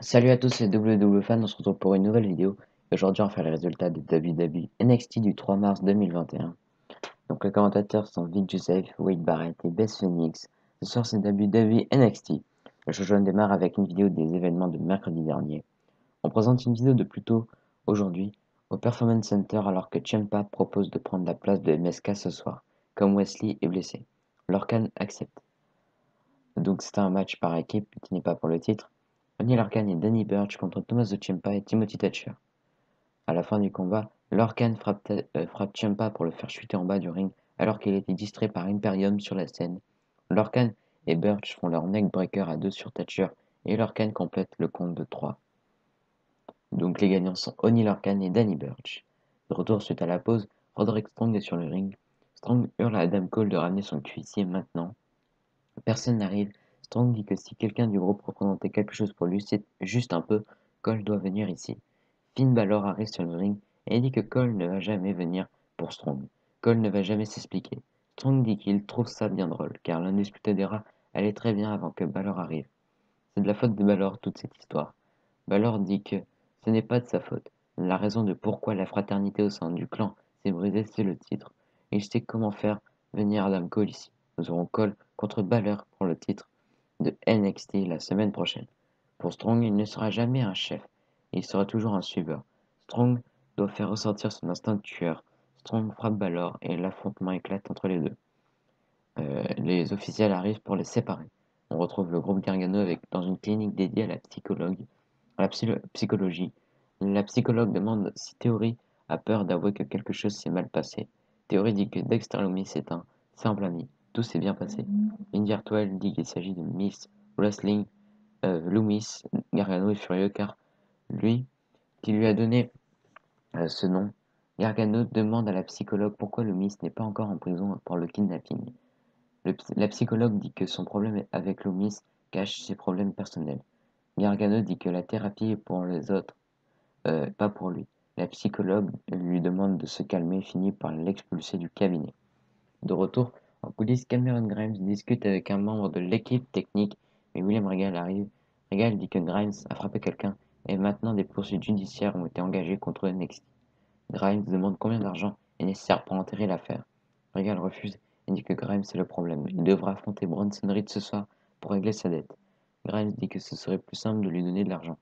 Salut à tous, c'est WWFan, on se retrouve pour une nouvelle vidéo. Et aujourd'hui, on va faire les résultats de WWE NXT du 3 mars 2021. Donc, les commentateurs sont Vic Joseph, Wade Barrett et Beth Phoenix. Ce soir, c'est WWE NXT. Le show démarre avec une vidéo des événements de mercredi dernier. On présente une vidéo de plus tôt aujourd'hui au Performance Center alors que Ciampa propose de prendre la place de MSK ce soir, comme Wesley est blessé. Lorcan accepte. Donc, c'est un match par équipe qui n'est pas pour le titre. Oney Lorcan et Danny Burch contre Tommaso Ciampa et Timothy Thatcher. À la fin du combat, Lorcan frappe Ciampa pour le faire chuter en bas du ring alors qu'il était distrait par Imperium sur la scène. Lorcan et Burch font leur neckbreaker à deux sur Thatcher et Lorcan complète le compte de 3. Donc les gagnants sont Oney Lorcan et Danny Burch. De retour suite à la pause, Roderick Strong est sur le ring. Strong hurle à Adam Cole de ramener son cuissier maintenant. Personne n'arrive. Strong dit que si quelqu'un du groupe représentait quelque chose pour lui, c'est juste un peu. Cole doit venir ici. Finn Balor arrive sur le ring et dit que Cole ne va jamais venir pour Strong. Cole ne va jamais s'expliquer. Strong dit qu'il trouve ça bien drôle, car l'Undisputed Era allait très bien avant que Balor arrive. C'est de la faute de Balor toute cette histoire. Balor dit que ce n'est pas de sa faute. La raison de pourquoi la fraternité au sein du clan s'est brisée, c'est le titre. Et je sais comment faire venir Adam Cole ici. Nous aurons Cole contre Balor pour le titre de NXT la semaine prochaine. Pour Strong, il ne sera jamais un chef. Il sera toujours un suiveur. Strong doit faire ressortir son instinct de tueur. Strong frappe Balor et l'affrontement éclate entre les deux. Les officiels arrivent pour les séparer. On retrouve le groupe Gargano dans une clinique dédiée à la psychologie. La psychologue demande si Theory a peur d'avouer que quelque chose s'est mal passé. Theory dit que Dexter Lumis est un simple ami. Tout s'est bien passé. Indy Hartwell dit qu'il s'agit de Miss Wrestling. Loomis. Gargano est furieux car lui, qui lui a donné ce nom, Gargano demande à la psychologue pourquoi Loomis n'est pas encore en prison pour le kidnapping. La psychologue dit que son problème avec Loomis cache ses problèmes personnels. Gargano dit que la thérapie est pour les autres, pas pour lui. La psychologue lui demande de se calmer et finit par l'expulser du cabinet. De retour en coulisses, Cameron Grimes discute avec un membre de l'équipe technique, mais William Regal arrive. Regal dit que Grimes a frappé quelqu'un et maintenant des poursuites judiciaires ont été engagées contre NXT. Grimes demande combien d'argent est nécessaire pour enterrer l'affaire. Regal refuse et dit que Grimes est le problème. Il devra affronter Bronson Reed ce soir pour régler sa dette. Grimes dit que ce serait plus simple de lui donner de l'argent.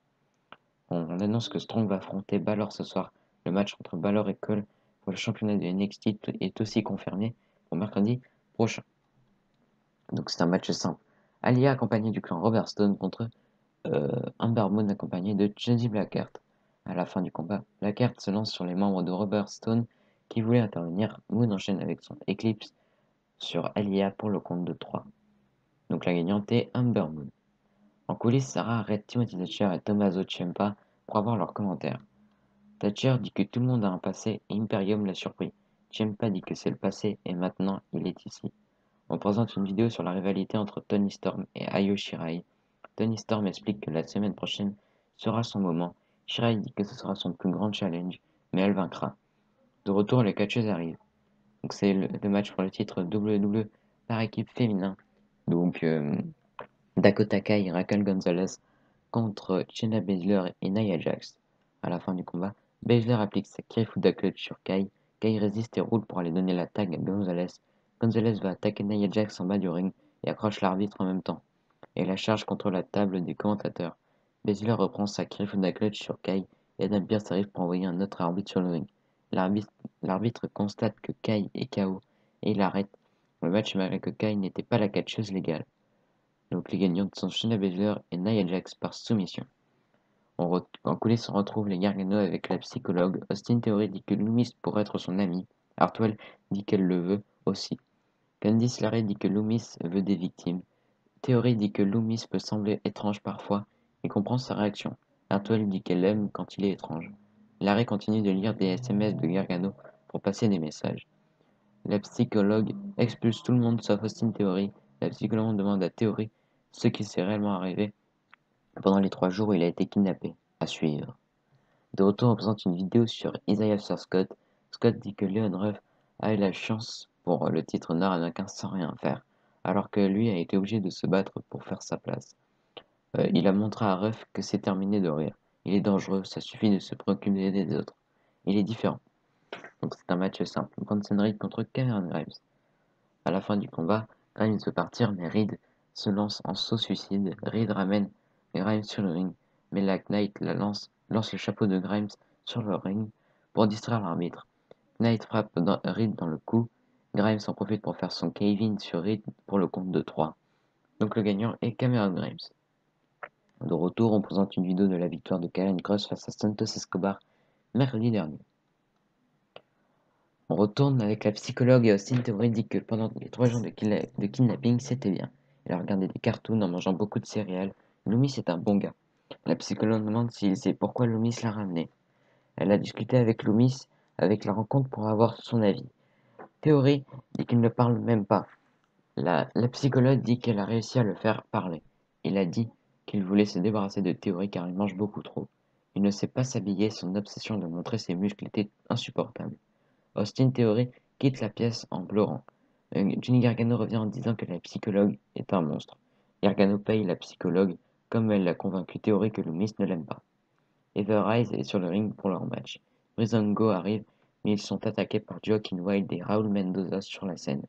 On annonce que Strong va affronter Balor ce soir. Le match entre Balor et Cole pour le championnat de NXT est aussi confirmé pour mercredi prochain. Donc c'est un match simple. Aliyah accompagné du clan Robert Stone contre Ember Moon accompagné de Jesse Blackheart. À la fin du combat, Blackheart se lance sur les membres de Robert Stone qui voulaient intervenir. Moon enchaîne avec son Eclipse sur Aliyah pour le compte de 3. Donc la gagnante est Ember Moon. En coulisses, Sarah arrête Timothy Thatcher et Tommaso Ciampa pour avoir leurs commentaires. Thatcher dit que tout le monde a un passé et Imperium l'a surpris. Ciampa dit que c'est le passé et maintenant il est ici. On présente une vidéo sur la rivalité entre Toni Storm et Io Shirai. Toni Storm explique que la semaine prochaine sera son moment. Shirai dit que ce sera son plus grand challenge, mais elle vaincra. De retour, les catcheuses arrivent. Donc c'est le match pour le titre WWE par équipe féminin. Donc Dakota Kai et Raquel Gonzalez contre Shayna Baszler et Nia Jax. À la fin du combat, Baszler applique sa Kirifuda Clutch sur Kai. Kai résiste et roule pour aller donner la tag à Gonzalez. Gonzalez va attaquer Nia Jax en bas du ring et accroche l'arbitre en même temps. Et la charge contre la table des commentateurs. Baszler reprend sa Kirifuda Clutch sur Kai et Adam Pearce arrive pour envoyer un autre arbitre sur le ring. L'arbitre constate que Kai est KO et il arrête le match malgré que Kai n'était pas la catcheuse légale. Donc les gagnantes sont Shayna Baszler et Nia Jax par soumission. En coulisses, on retrouve les Gargano avec la psychologue. Austin Theory dit que Loomis pourrait être son ami. Hartwell dit qu'elle le veut aussi. Candice LeRae dit que Loomis veut des victimes. Theory dit que Loomis peut sembler étrange parfois et comprend sa réaction. Hartwell dit qu'elle aime quand il est étrange. LeRae continue de lire des SMS de Gargano pour passer des messages. La psychologue expulse tout le monde sauf Austin Theory. La psychologue demande à Theory ce qui s'est réellement arrivé pendant les 3 jours où il a été kidnappé. À suivre. De retour, on présente une vidéo sur Isaiah sur Scott. Scott dit que Leon Ruff a eu la chance pour le titre nord-américain sans rien faire, alors que lui a été obligé de se battre pour faire sa place. il a montré à Ruff que c'est terminé de rire. Il est dangereux, ça suffit de se préoccuper des autres. Il est différent. Donc c'est un match simple. Bronson Reed contre Cameron Grimes. À la fin du combat, Grimes veut partir, mais Reed se lance en saut suicide. Reed ramène Grimes sur le ring, mais la Knight lance le chapeau de Grimes sur le ring pour distraire l'arbitre. Knight frappe Reed dans le cou. Grimes en profite pour faire son cave-in sur Reed pour le compte de 3. Donc le gagnant est Cameron Grimes. De retour, on présente une vidéo de la victoire de Karrion Kross face à Santos Escobar mercredi dernier. On retourne avec la psychologue et Austin Theory dit que pendant les 3 jours de kidnapping, c'était bien. Il a regardé des cartoons en mangeant beaucoup de céréales. Loomis est un bon gars. La psychologue demande s'il sait pourquoi Loomis l'a ramené. Elle a discuté avec Loomis avec la rencontre pour avoir son avis. Theory dit qu'il ne parle même pas. La psychologue dit qu'elle a réussi à le faire parler. Il a dit qu'il voulait se débarrasser de Theory car il mange beaucoup trop. Il ne sait pas s'habiller, son obsession de montrer ses muscles était insupportable. Austin Theory quitte la pièce en pleurant. Johnny Gargano revient en disant que la psychologue est un monstre. Gargano paye la psychologue comme elle l'a convaincu Theory que Loomis ne l'aime pas. Everrise est sur le ring pour leur match. Breezango arrive, mais ils sont attaqués par Joaquin Wilde et Raúl Mendoza sur la scène.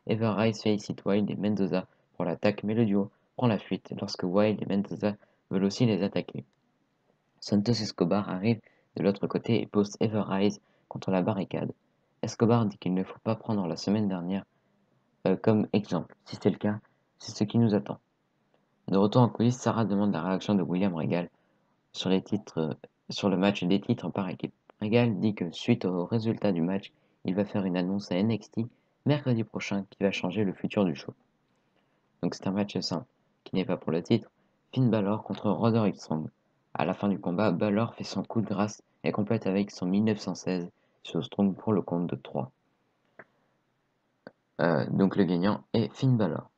Everrise félicite Wilde et Mendoza pour l'attaque, mais le duo prend la fuite lorsque Wilde et Mendoza veulent aussi les attaquer. Santos Escobar arrive de l'autre côté et pose Everrise contre la barricade. Escobar dit qu'il ne faut pas prendre la semaine dernière comme exemple. Si c'est le cas, c'est ce qui nous attend. De retour en coulisses, Sarah demande la réaction de William Regal sur le match des titres par équipe. Regal dit que suite au résultat du match, il va faire une annonce à NXT mercredi prochain qui va changer le futur du show. Donc c'est un match simple, qui n'est pas pour le titre. Finn Balor contre Roderick Strong. À la fin du combat, Balor fait son coup de grâce et complète avec son 1916 sur Strong pour le compte de 3. Donc le gagnant est Finn Balor.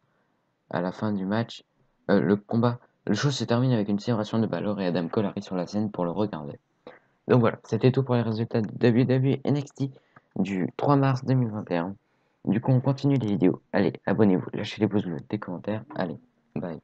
À la fin du match, le show se termine avec une célébration de Balor et Adam Cole arrive sur la scène pour le regarder. Donc voilà, c'était tout pour les résultats de WWE NXT du 3 mars 2021. Du coup, on continue les vidéos. Allez, abonnez-vous, lâchez les pouces bleus, des commentaires. Allez, bye.